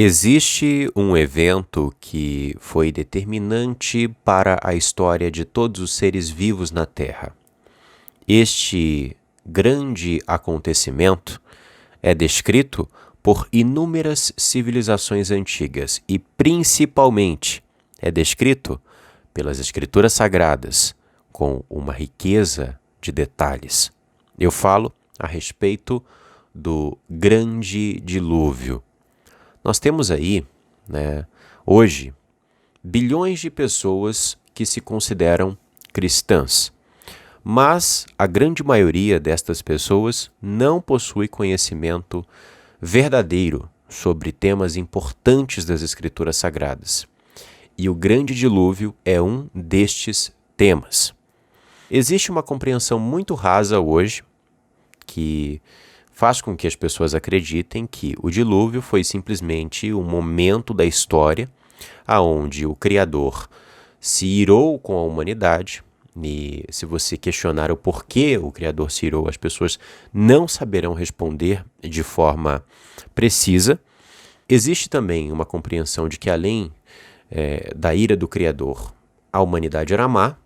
Existe um evento que foi determinante para a história de todos os seres vivos na Terra. Este grande acontecimento é descrito por inúmeras civilizações antigas e, principalmente, é descrito pelas Escrituras Sagradas com uma riqueza de detalhes. Eu falo a respeito do Grande Dilúvio. Nós temos aí, hoje, bilhões de pessoas que se consideram cristãs, mas a grande maioria destas pessoas não possui conhecimento verdadeiro sobre temas importantes das Escrituras Sagradas. E o Grande Dilúvio é um destes temas. Existe uma compreensão muito rasa hoje que faz com que as pessoas acreditem que o dilúvio foi simplesmente um momento da história aonde o Criador se irou com a humanidade. E se você questionar o porquê o Criador se irou, as pessoas não saberão responder de forma precisa. Existe também uma compreensão de que além da ira do Criador, a humanidade era má,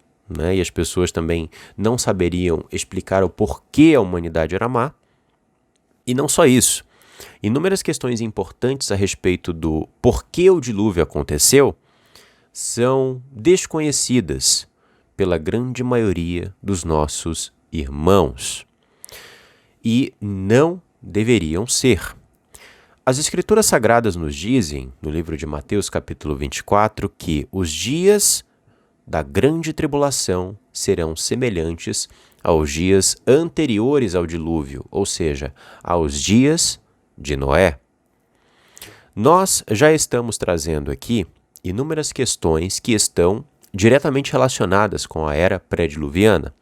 e as pessoas também não saberiam explicar o porquê a humanidade era má. E não só isso, inúmeras questões importantes a respeito do porquê o dilúvio aconteceu são desconhecidas pela grande maioria dos nossos irmãos. E não deveriam ser. As Escrituras Sagradas nos dizem, no livro de Mateus capítulo 24, que os dias da grande tribulação serão semelhantes aos dias anteriores ao dilúvio, ou seja, aos dias de Noé. Nós já estamos trazendo aqui inúmeras questões que estão diretamente relacionadas com a era pré-diluviana.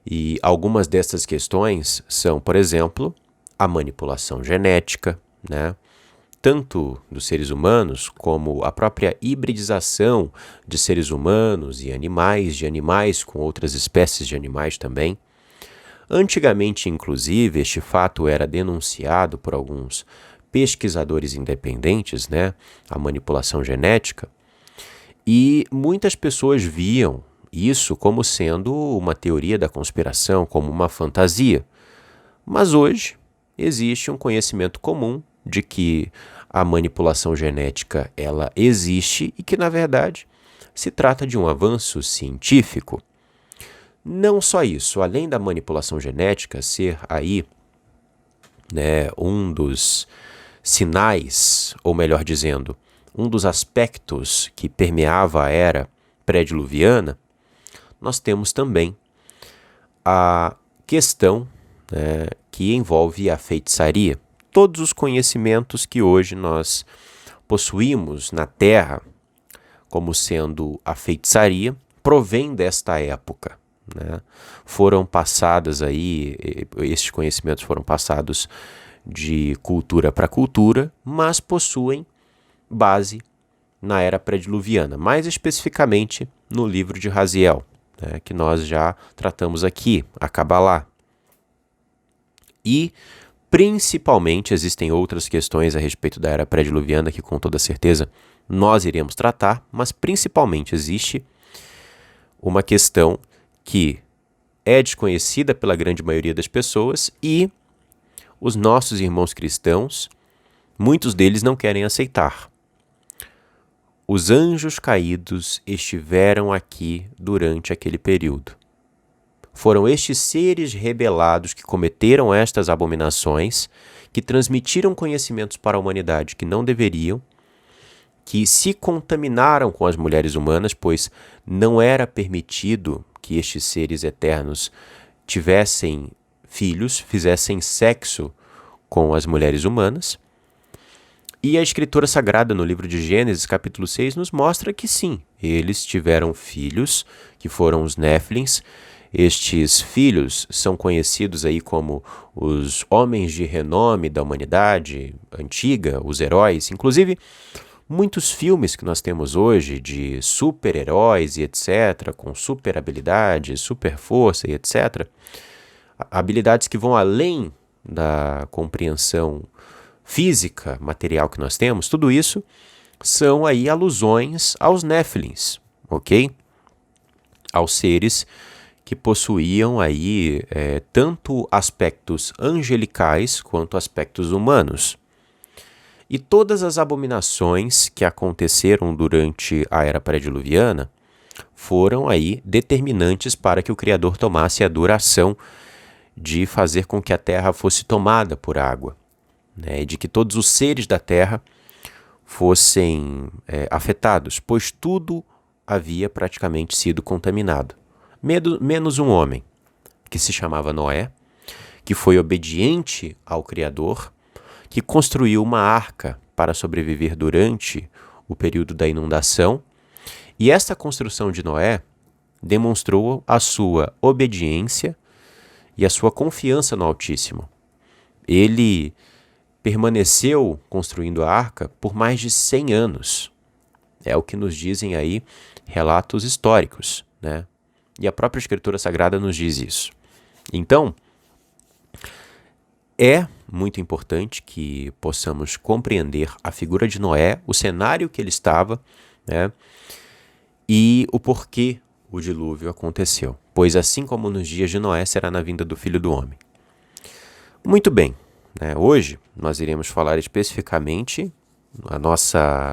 E algumas dessas questões são, por exemplo, a manipulação genética, tanto dos seres humanos como a própria hibridização de seres humanos e animais, de animais com outras espécies de animais também. Antigamente, inclusive, este fato era denunciado por alguns pesquisadores independentes, a manipulação genética, e muitas pessoas viam isso como sendo uma teoria da conspiração, como uma fantasia. Mas hoje existe um conhecimento comum de que a manipulação genética ela existe e que, na verdade, se trata de um avanço científico. Não só isso, além da manipulação genética ser aí um dos sinais, ou melhor dizendo, um dos aspectos que permeava a era pré-diluviana, nós temos também a questão que envolve a feitiçaria. Todos os conhecimentos que hoje nós possuímos na Terra como sendo a feitiçaria provém desta época. Foram passadas aí, estes conhecimentos foram passados de cultura para cultura, mas possuem base na era pré-diluviana, mais especificamente no livro de Raziel, que nós já tratamos aqui, a Cabalá. E principalmente existem outras questões a respeito da era pré-diluviana que com toda certeza nós iremos tratar, mas principalmente existe uma questão que é desconhecida pela grande maioria das pessoas e os nossos irmãos cristãos, muitos deles não querem aceitar. Os anjos caídos estiveram aqui durante aquele período. Foram estes seres rebelados que cometeram estas abominações, que transmitiram conhecimentos para a humanidade que não deveriam, que se contaminaram com as mulheres humanas, pois não era permitido que estes seres eternos tivessem filhos, fizessem sexo com as mulheres humanas. E a Escritura Sagrada, no livro de Gênesis, capítulo 6, nos mostra que sim, eles tiveram filhos, que foram os Néfilins. Estes filhos são conhecidos aí como os homens de renome da humanidade antiga, os heróis. Inclusive, muitos filmes que nós temos hoje de super-heróis e etc., com super habilidade, super força e etc., habilidades que vão além da compreensão física, material que nós temos, tudo isso são aí alusões aos Néfilins, ok? Aos seres que possuíam aí tanto aspectos angelicais quanto aspectos humanos. E todas as abominações que aconteceram durante a era pré-diluviana foram aí determinantes para que o Criador tomasse a dura ação de fazer com que a terra fosse tomada por água, né? E de que todos os seres da terra fossem afetados, pois tudo havia praticamente sido contaminado. Menos um homem, que se chamava Noé, que foi obediente ao Criador, que construiu uma arca para sobreviver durante o período da inundação. E esta construção de Noé demonstrou a sua obediência e a sua confiança no Altíssimo. Ele permaneceu construindo a arca por mais de 100 anos. É o que nos dizem aí relatos históricos, né? E a própria Escritura Sagrada nos diz isso. Então, é muito importante que possamos compreender a figura de Noé, o cenário que ele estava, né? E o porquê o dilúvio aconteceu. Pois assim como nos dias de Noé, será na vinda do Filho do Homem. Muito bem, né? Hoje nós iremos falar especificamente,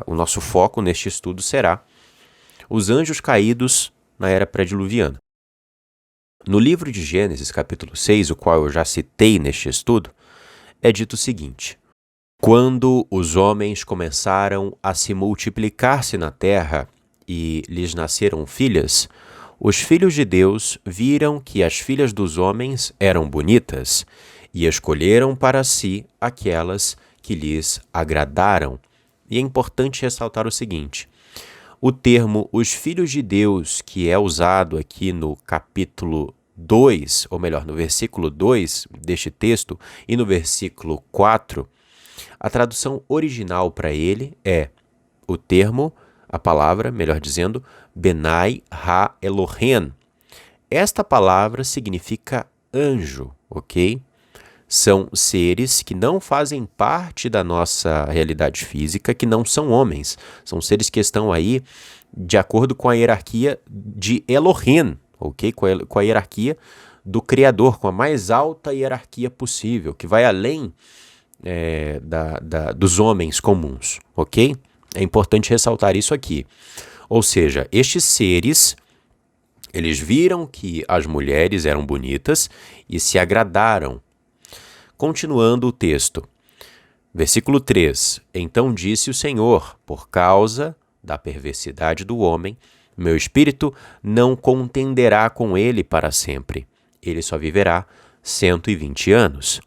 o nosso foco neste estudo será os anjos caídos na era pré-diluviana. No livro de Gênesis, capítulo 6, o qual eu já citei neste estudo, é dito o seguinte: quando os homens começaram a se multiplicar-se na terra e lhes nasceram filhas, os filhos de Deus viram que as filhas dos homens eram bonitas e escolheram para si aquelas que lhes agradaram. E é importante ressaltar o seguinte: o termo os filhos de Deus, que é usado aqui no capítulo 2, ou melhor, no versículo 2 deste texto e no versículo 4, a tradução original para ele é o termo, a palavra, melhor dizendo, Benai Ha-Elohim. Esta palavra significa anjo, ok? São seres que não fazem parte da nossa realidade física, que não são homens. São seres que estão aí de acordo com a hierarquia de Elohim, ok? Com a hierarquia do Criador, com a mais alta hierarquia possível, que vai além dos homens comuns, ok? É importante ressaltar isso aqui. Ou seja, estes seres, eles viram que as mulheres eram bonitas e se agradaram. Continuando o texto, versículo 3: Então disse o Senhor, por causa da perversidade do homem, meu espírito não contenderá com ele para sempre. Ele só viverá 120 anos.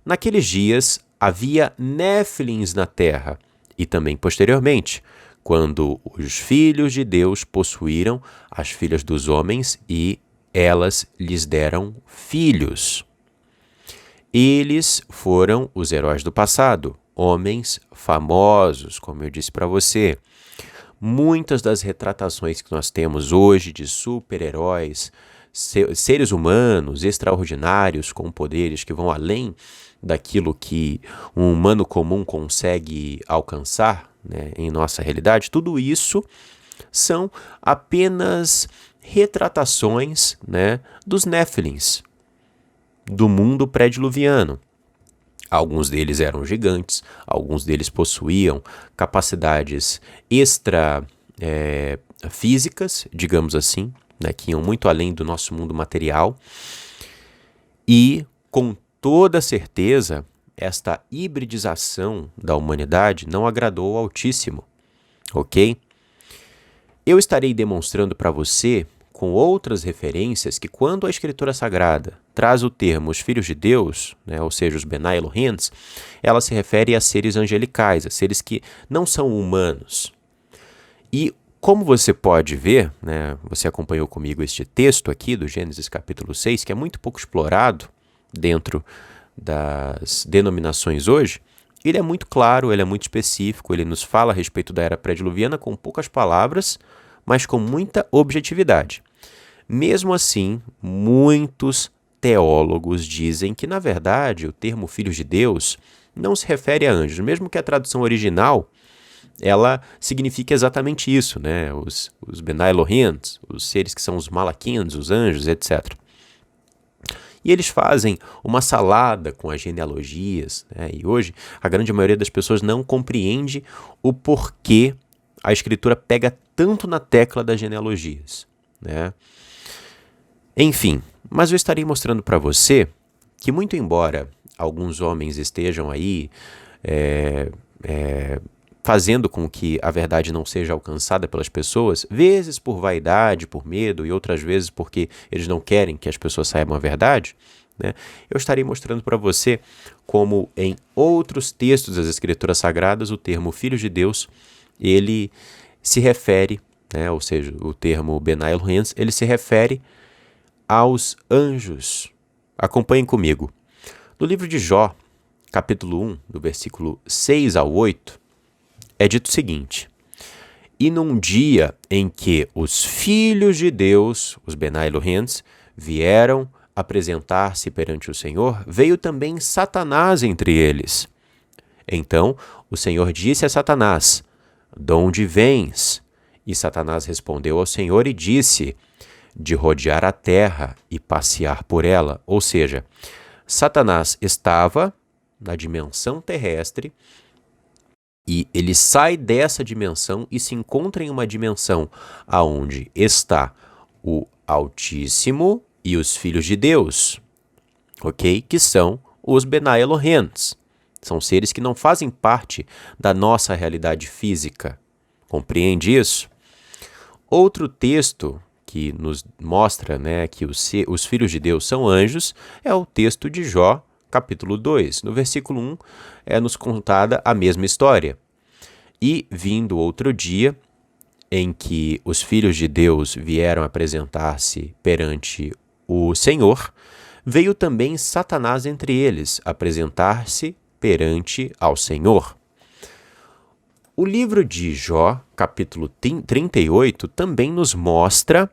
Naqueles dias havia néfilins na terra, e também posteriormente, quando os filhos de Deus possuíram as filhas dos homens e elas lhes deram filhos. Eles foram os heróis do passado, homens famosos, como eu disse para você. Muitas das retratações que nós temos hoje de super-heróis, seres humanos extraordinários com poderes que vão além daquilo que um humano comum consegue alcançar, né, em nossa realidade, tudo isso são apenas retratações, né, dos Néfilins, do mundo pré-diluviano. Alguns deles eram gigantes, alguns deles possuíam capacidades físicas, digamos assim, né, que iam muito além do nosso mundo material. E, com toda certeza, esta hibridização da humanidade não agradou ao Altíssimo, ok? Eu estarei demonstrando para você, com outras referências, que quando a Escritura Sagrada traz o termo os filhos de Deus, né, ou seja, os Benai Elohim, ela se refere a seres angelicais, a seres que não são humanos. E como você pode ver, né, você acompanhou comigo este texto aqui do Gênesis capítulo 6, que é muito pouco explorado dentro das denominações hoje, ele é muito claro, ele é muito específico, ele nos fala a respeito da era pré-diluviana com poucas palavras, mas com muita objetividade. Mesmo assim, muitos teólogos dizem que, na verdade, o termo filhos de Deus não se refere a anjos, mesmo que a tradução original ela significa exatamente isso, né? Os Benai Elohim, os seres que são os Malakins, os anjos, etc. E eles fazem uma salada com as genealogias, né? E hoje a grande maioria das pessoas não compreende o porquê a escritura pega tanto na tecla das genealogias, né? Enfim, mas eu estarei mostrando para você que, muito embora alguns homens estejam aí fazendo com que a verdade não seja alcançada pelas pessoas, vezes por vaidade, por medo, e outras vezes porque eles não querem que as pessoas saibam a verdade, né? Eu estarei mostrando para você como em outros textos das Escrituras Sagradas o termo Filhos de Deus, ele se refere, né, ou seja, o termo Benai Elohim, ele se refere aos anjos. Acompanhem comigo. No livro de Jó, capítulo 1, do versículo 6 ao 8, é dito o seguinte: e num dia em que os filhos de Deus, os Benai Elohim, vieram apresentar-se perante o Senhor, veio também Satanás entre eles. Então o Senhor disse a Satanás: de onde vens? E Satanás respondeu ao Senhor e disse: de rodear a terra e passear por ela. Ou seja, Satanás estava na dimensão terrestre e ele sai dessa dimensão e se encontra em uma dimensão aonde está o Altíssimo e os filhos de Deus, ok? Que são os Benai Elohim. São seres que não fazem parte da nossa realidade física. Compreende isso? Outro texto que nos mostra, né, que os filhos de Deus são anjos é o texto de Jó, capítulo 2. No versículo 1 nos contada a mesma história. E vindo outro dia em que os filhos de Deus vieram apresentar-se perante o Senhor, veio também Satanás entre eles apresentar-se perante ao Senhor. O livro de Jó, capítulo 38, também nos mostra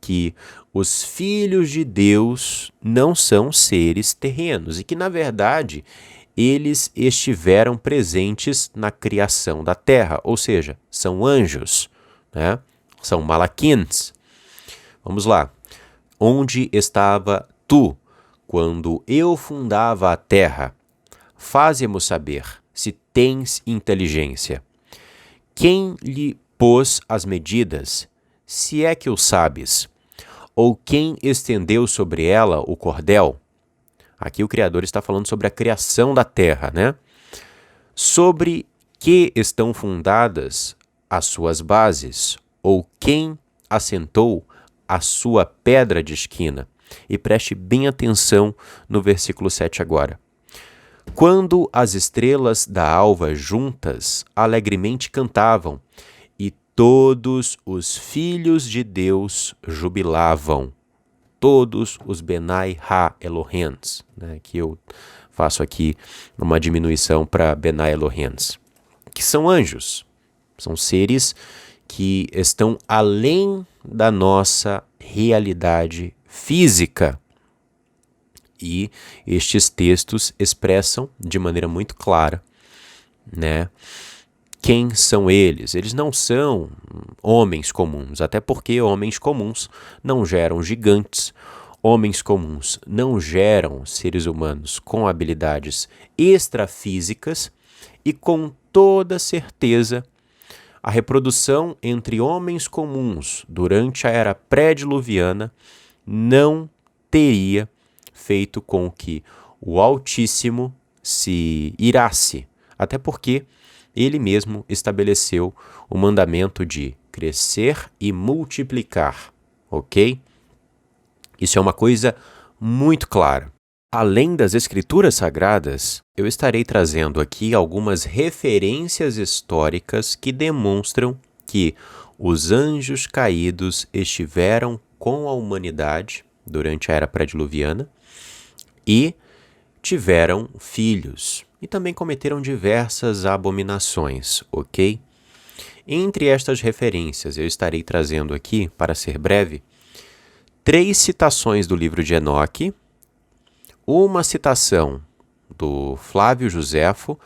que os filhos de Deus não são seres terrenos e que, na verdade, eles estiveram presentes na criação da terra, ou seja, são anjos, né? São malakins. Vamos lá. Onde estava tu quando eu fundava a terra? Faze-mo saber se tens inteligência. Quem lhe pôs as medidas, se é que o sabes? Ou quem estendeu sobre ela o cordel? Aqui o Criador está falando sobre a criação da terra, né? Sobre que estão fundadas as suas bases? Ou quem assentou a sua pedra de esquina? E preste bem atenção no versículo 7 agora. Quando as estrelas da alva juntas alegremente cantavam, e todos os filhos de Deus jubilavam, todos os Benai Ha-Elohim, né, que eu faço aqui uma diminuição para Benai Elohim, que são anjos, são seres que estão além da nossa realidade física. E estes textos expressam de maneira muito clara, né, quem são eles. Eles não são homens comuns, até porque homens comuns não geram gigantes, homens comuns não geram seres humanos com habilidades extrafísicas e com toda certeza a reprodução entre homens comuns durante a era pré-diluviana não teria feito com que o Altíssimo se irasse, até porque ele mesmo estabeleceu o mandamento de crescer e multiplicar, ok? Isso é uma coisa muito clara. Além das Escrituras Sagradas, eu estarei trazendo aqui algumas referências históricas que demonstram que os anjos caídos estiveram com a humanidade durante a era pré-diluviana e tiveram filhos e também cometeram diversas abominações, ok? Entre estas referências, eu estarei trazendo aqui, para ser breve, 3 citações do livro de Enoque, uma citação do Flávio Joséfo,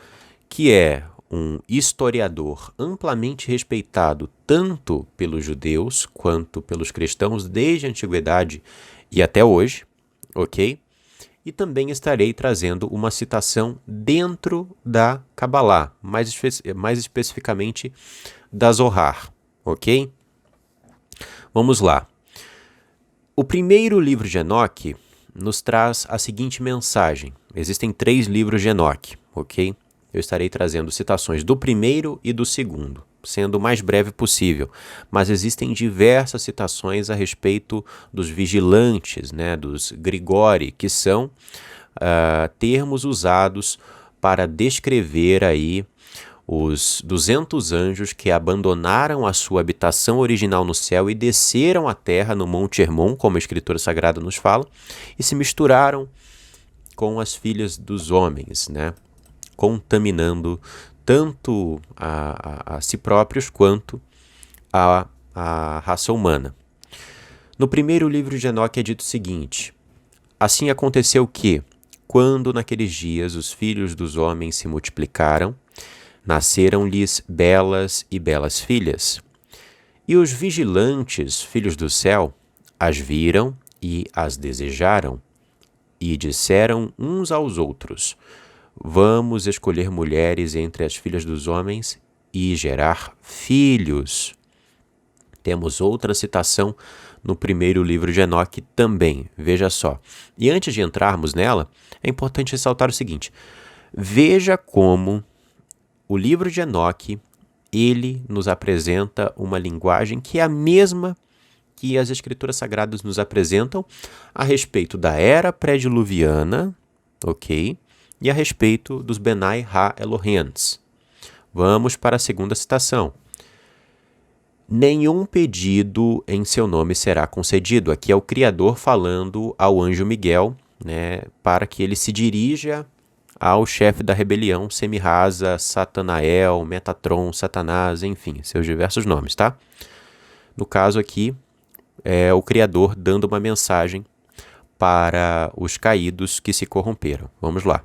que é um historiador amplamente respeitado tanto pelos judeus quanto pelos cristãos desde a antiguidade e até hoje, ok? E também estarei trazendo uma citação dentro da Kabbalah, mais especificamente da Zohar, ok? Vamos lá. O primeiro livro de Enoque nos traz a seguinte mensagem. Existem 3 livros de Enoque, ok? Eu estarei trazendo citações do primeiro e do segundo, sendo o mais breve possível. Mas existem diversas citações a respeito dos vigilantes, né, dos Grigori, que são termos usados para descrever aí os 200 anjos que abandonaram a sua habitação original no céu e desceram à terra no Monte Hermon, como a Escritura Sagrada nos fala, e se misturaram com as filhas dos homens, né? Contaminando tanto a si próprios quanto a raça humana. No primeiro livro de Enoque é dito o seguinte: assim aconteceu que, quando naqueles dias os filhos dos homens se multiplicaram, nasceram-lhes belas e belas filhas. E os vigilantes, filhos do céu, as viram e as desejaram, e disseram uns aos outros: vamos escolher mulheres entre as filhas dos homens e gerar filhos. Temos outra citação no primeiro livro de Enoque também, veja só. E antes de entrarmos nela, é importante ressaltar o seguinte: veja como o livro de Enoque, ele nos apresenta uma linguagem que é a mesma que as Escrituras Sagradas nos apresentam a respeito da era pré-diluviana, ok? E a respeito dos Benai Ha-Elohems. Vamos para a segunda citação. Nenhum pedido em seu nome será concedido. Aqui é o Criador falando ao anjo Miguel, né, para que ele se dirija ao chefe da rebelião, Semirrasa, Satanael, Metatron, Satanás, enfim, seus diversos nomes, tá? No caso aqui, é o Criador dando uma mensagem para os caídos que se corromperam. Vamos lá.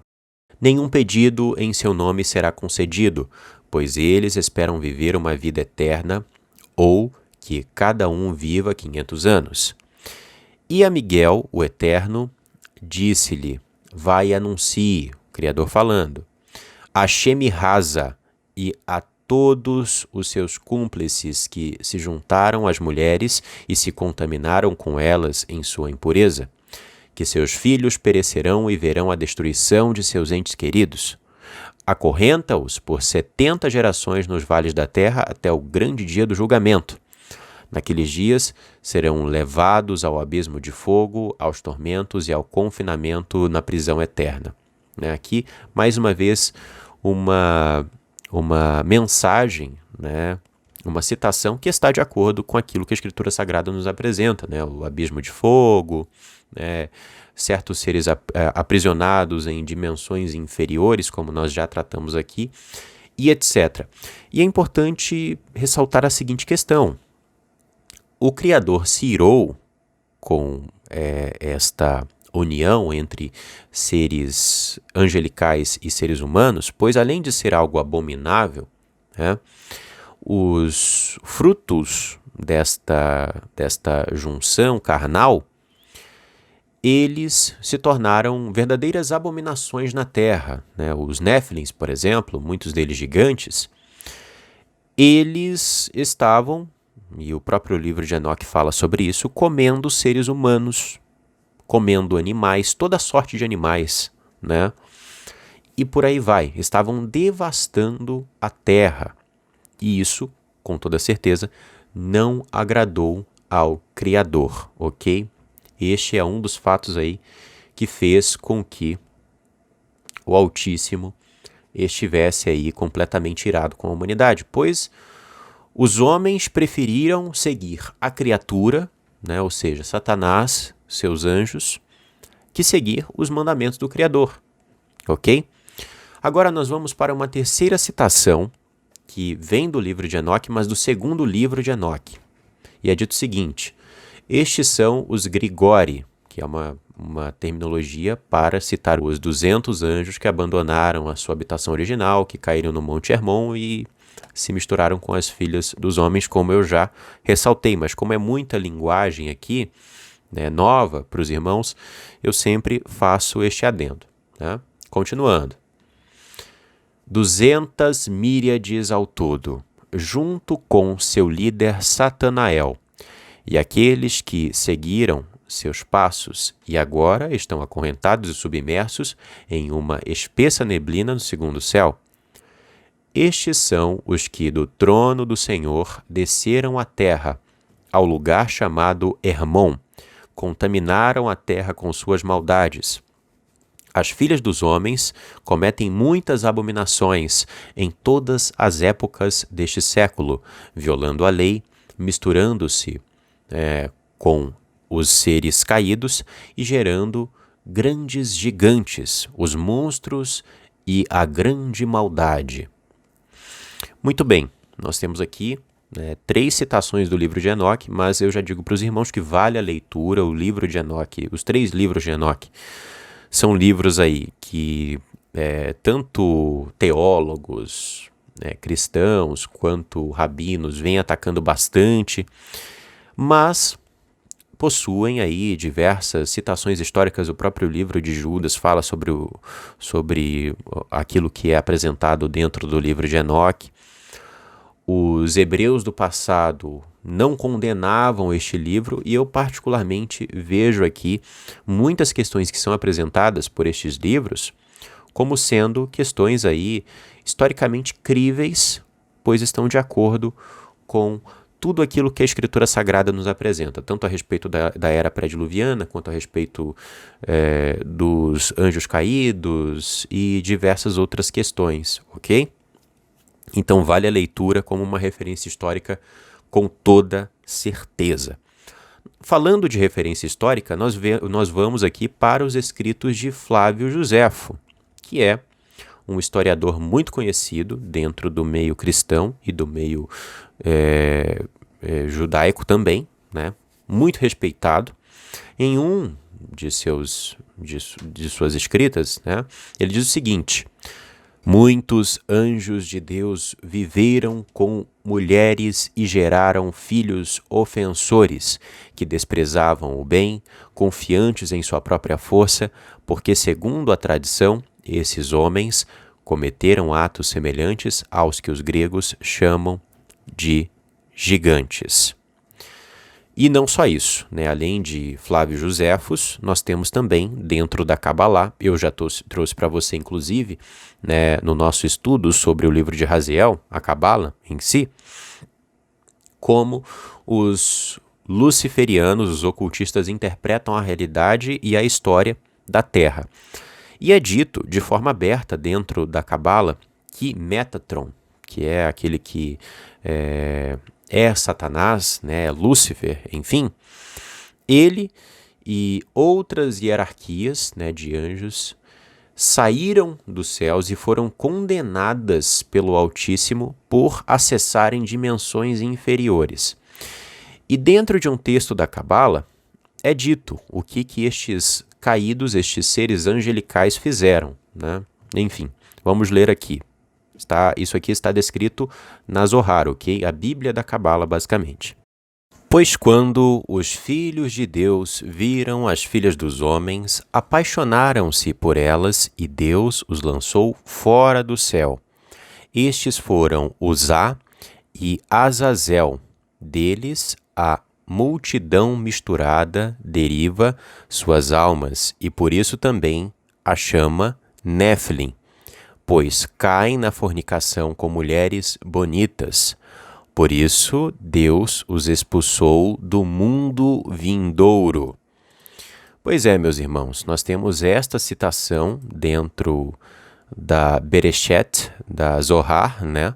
Nenhum pedido em seu nome será concedido, pois eles esperam viver uma vida eterna, ou que cada um viva 500 anos. E a Miguel, o Eterno, disse-lhe: vai e anuncie, Criador falando, a Semirrasa e a todos os seus cúmplices que se juntaram às mulheres e se contaminaram com elas em sua impureza, que seus filhos perecerão e verão a destruição de seus entes queridos. Acorrenta-os por 70 gerações nos vales da terra até o grande dia do julgamento. Naqueles dias serão levados ao abismo de fogo, aos tormentos e ao confinamento na prisão eterna. Aqui, mais uma vez, uma mensagem, né? Uma citação que está de acordo com aquilo que a Escritura Sagrada nos apresenta, né? O abismo de fogo, né? Certos seres aprisionados em dimensões inferiores, como nós já tratamos aqui, e etc. E é importante ressaltar a seguinte questão: o Criador se irou com esta união entre seres angelicais e seres humanos, pois além de ser algo abominável, né, os frutos desta junção carnal, eles se tornaram verdadeiras abominações na terra, né? Os Néfilins, por exemplo, muitos deles gigantes, eles estavam, e o próprio livro de Enoque fala sobre isso, comendo seres humanos, comendo animais, toda sorte de animais, né? E por aí vai, estavam devastando a terra. E isso, com toda certeza, não agradou ao Criador, ok? Este é um dos fatos aí que fez com que o Altíssimo estivesse aí completamente irado com a humanidade, pois os homens preferiram seguir a criatura, né, ou seja, Satanás, seus anjos, que seguir os mandamentos do Criador, ok? Agora nós vamos para uma terceira citação, que vem do livro de Enoque, mas do segundo livro de Enoque. E é dito o seguinte: estes são os Grigori, que é uma terminologia para citar os 200 anjos que abandonaram a sua habitação original, que caíram no Monte Hermon e se misturaram com as filhas dos homens, como eu já ressaltei. Mas como é muita linguagem aqui, né, nova para os irmãos, eu sempre faço este adendo. Né? Continuando. 200 míriades ao todo, junto com seu líder Satanael, e aqueles que seguiram seus passos e agora estão acorrentados e submersos em uma espessa neblina no segundo céu. Estes são os que do trono do Senhor desceram à terra, ao lugar chamado Hermon, contaminaram a terra com suas maldades. As filhas dos homens cometem muitas abominações em todas as épocas deste século, violando a lei, misturando-se com os seres caídos e gerando grandes gigantes, os monstros e a grande maldade. Muito bem, nós temos aqui 3 citações do livro de Enoque, mas eu já digo para os irmãos que vale a leitura, o livro de Enoque, os 3 livros de Enoque. São livros aí que tanto teólogos, cristãos, quanto rabinos vêm atacando bastante, mas possuem aí diversas citações históricas. O próprio livro de Judas fala sobre aquilo que é apresentado dentro do livro de Enoque. Os hebreus do passado não condenavam este livro e eu particularmente vejo aqui muitas questões que são apresentadas por estes livros como sendo questões aí historicamente críveis, pois estão de acordo com tudo aquilo que a Escritura Sagrada nos apresenta, tanto a respeito da era pré-diluviana, quanto a respeito dos anjos caídos e diversas outras questões, ok? Então vale a leitura como uma referência histórica com toda certeza. Falando de referência histórica, nós vamos aqui para os escritos de Flávio Joséfo, que é um historiador muito conhecido dentro do meio cristão e do meio judaico também, né? Muito respeitado. Em um de suas escritas, né, ele diz o seguinte: muitos anjos de Deus viveram com mulheres e geraram filhos ofensores, que desprezavam o bem, confiantes em sua própria força, porque, segundo a tradição, esses homens cometeram atos semelhantes aos que os gregos chamam de gigantes. E não só isso, né? Além de Flávio Joséfos, nós temos também dentro da Cabalá, eu já trouxe para você inclusive, né, no nosso estudo sobre o livro de Raziel, a Cabala em si, como os luciferianos, os ocultistas, interpretam a realidade e a história da Terra. E é dito de forma aberta dentro da Cabala que Metatron, que é aquele que é Satanás, né, Lúcifer, enfim, ele e outras hierarquias, né, de anjos saíram dos céus e foram condenadas pelo Altíssimo por acessarem dimensões inferiores. E dentro de um texto da Cabala é dito o que estes caídos, estes seres angelicais fizeram, né? Enfim, vamos ler aqui. Isso aqui está descrito na Zohar, ok? A Bíblia da Cabala, basicamente. Pois quando os filhos de Deus viram as filhas dos homens, apaixonaram-se por elas e Deus os lançou fora do céu. Estes foram Uzá e Azazel. Deles a multidão misturada deriva suas almas e por isso também a chama Néfilim, pois caem na fornicação com mulheres bonitas. Por isso, Deus os expulsou do mundo vindouro. Pois é, meus irmãos, nós temos esta citação dentro da Bereshet, da Zohar, né?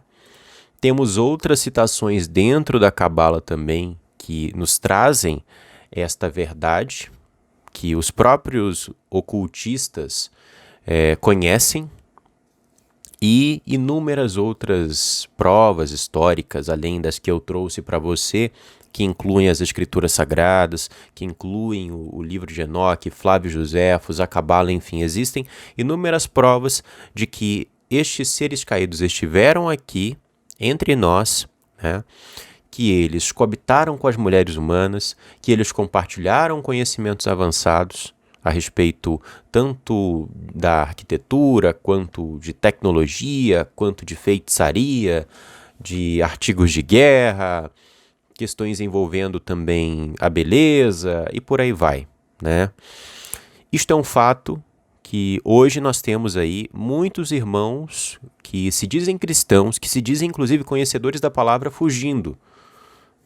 Temos outras citações dentro da Cabala também que nos trazem esta verdade, que os próprios ocultistas conhecem, e inúmeras outras provas históricas, além das que eu trouxe para você que incluem as Escrituras Sagradas, que incluem o livro de Enoque, Flávio Josefo, a Cabala, enfim, existem inúmeras provas de que estes seres caídos estiveram aqui entre nós, né? Que eles coabitaram com as mulheres humanas, que eles compartilharam conhecimentos avançados a respeito tanto da arquitetura, quanto de tecnologia, quanto de feitiçaria, de artigos de guerra, questões envolvendo também a beleza e por aí vai, né? Isto é um fato que hoje nós temos aí muitos irmãos que se dizem cristãos, que se dizem inclusive conhecedores da palavra, fugindo,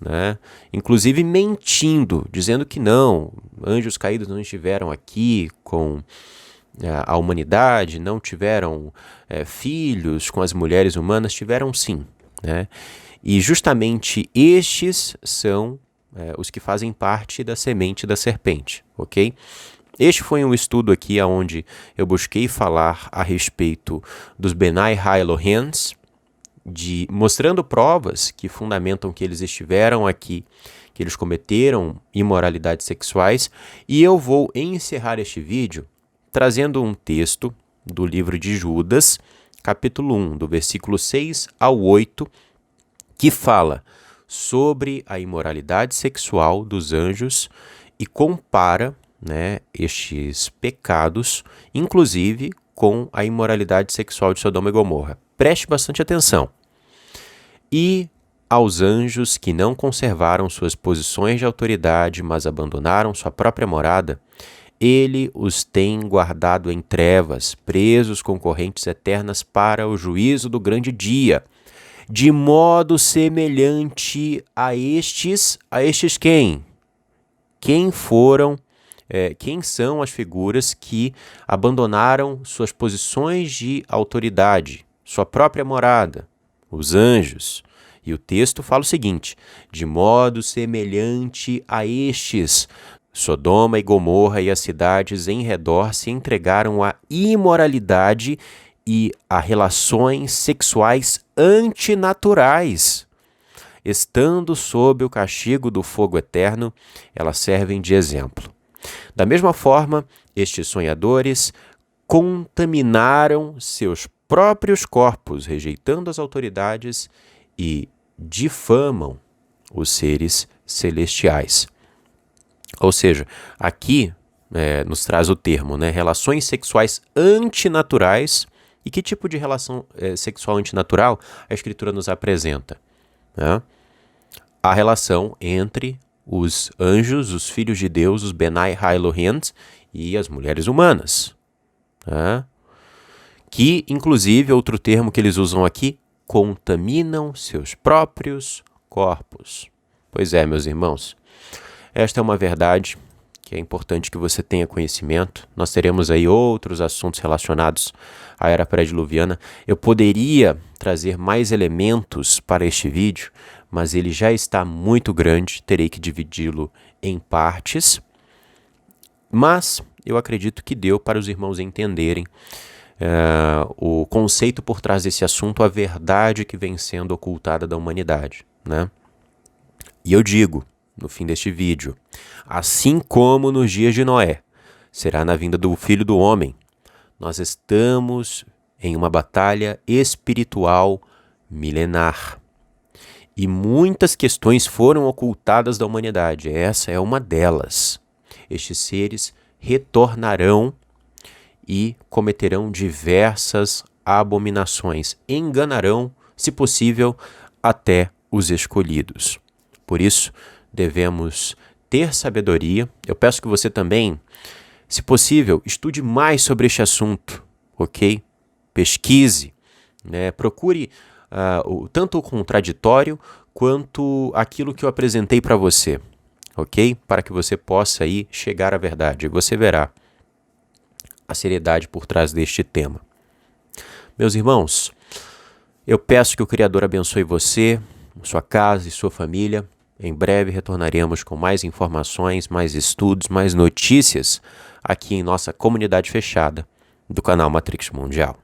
né? Inclusive mentindo, dizendo que não, anjos caídos não estiveram aqui com a humanidade, não tiveram filhos com as mulheres humanas, tiveram sim, né? E justamente estes são os que fazem parte da semente da serpente, ok? Este foi um estudo aqui onde eu busquei falar a respeito dos Benai Ha-Elohims, mostrando provas que fundamentam que eles estiveram aqui, que eles cometeram imoralidades sexuais, e eu vou encerrar este vídeo trazendo um texto do livro de Judas, capítulo 1, do versículo 6 ao 8, que fala sobre a imoralidade sexual dos anjos e compara, né, estes pecados, inclusive com a imoralidade sexual de Sodoma e Gomorra. Preste bastante atenção. E aos anjos que não conservaram suas posições de autoridade, mas abandonaram sua própria morada, ele os tem guardado em trevas, presos com correntes eternas para o juízo do grande dia, de modo semelhante a estes quem? Quem são as figuras que abandonaram suas posições de autoridade, sua própria morada? Os anjos. E o texto fala o seguinte: de modo semelhante a estes, Sodoma e Gomorra e as cidades em redor se entregaram à imoralidade e a relações sexuais antinaturais. Estando sob o castigo do fogo eterno, elas servem de exemplo. Da mesma forma, estes sonhadores contaminaram seus próprios corpos, rejeitando as autoridades e difamam os seres celestiais. Ou seja, aqui nos traz o termo, né, relações sexuais antinaturais. E que tipo de relação sexual antinatural a Escritura nos apresenta? Né? A relação entre os anjos, os filhos de Deus, os Benai Ha-Elohims e as mulheres humanas. Né? Que, inclusive, outro termo que eles usam aqui, contaminam seus próprios corpos. Pois é, meus irmãos, esta é uma verdade que é importante que você tenha conhecimento. Nós teremos aí outros assuntos relacionados à era pré-diluviana. Eu poderia trazer mais elementos para este vídeo, mas ele já está muito grande, terei que dividi-lo em partes. Mas eu acredito que deu para os irmãos entenderem o conceito por trás desse assunto, a verdade que vem sendo ocultada da humanidade, né? E eu digo, no fim deste vídeo, assim como nos dias de Noé, será na vinda do Filho do Homem. Nós estamos em uma batalha espiritual milenar. E muitas questões foram ocultadas da humanidade. Essa é uma delas. Estes seres retornarão e cometerão diversas abominações. Enganarão, se possível, até os escolhidos. Por isso, devemos ter sabedoria. Eu peço que você também, se possível, estude mais sobre este assunto, ok? Pesquise, né? Procure tanto o contraditório quanto aquilo que eu apresentei para você, ok? Para que você possa aí chegar à verdade. Você verá a seriedade por trás deste tema. Meus irmãos, eu peço que o Criador abençoe você, sua casa e sua família. Em breve retornaremos com mais informações, mais estudos, mais notícias aqui em nossa comunidade fechada do canal Matrix Mundial.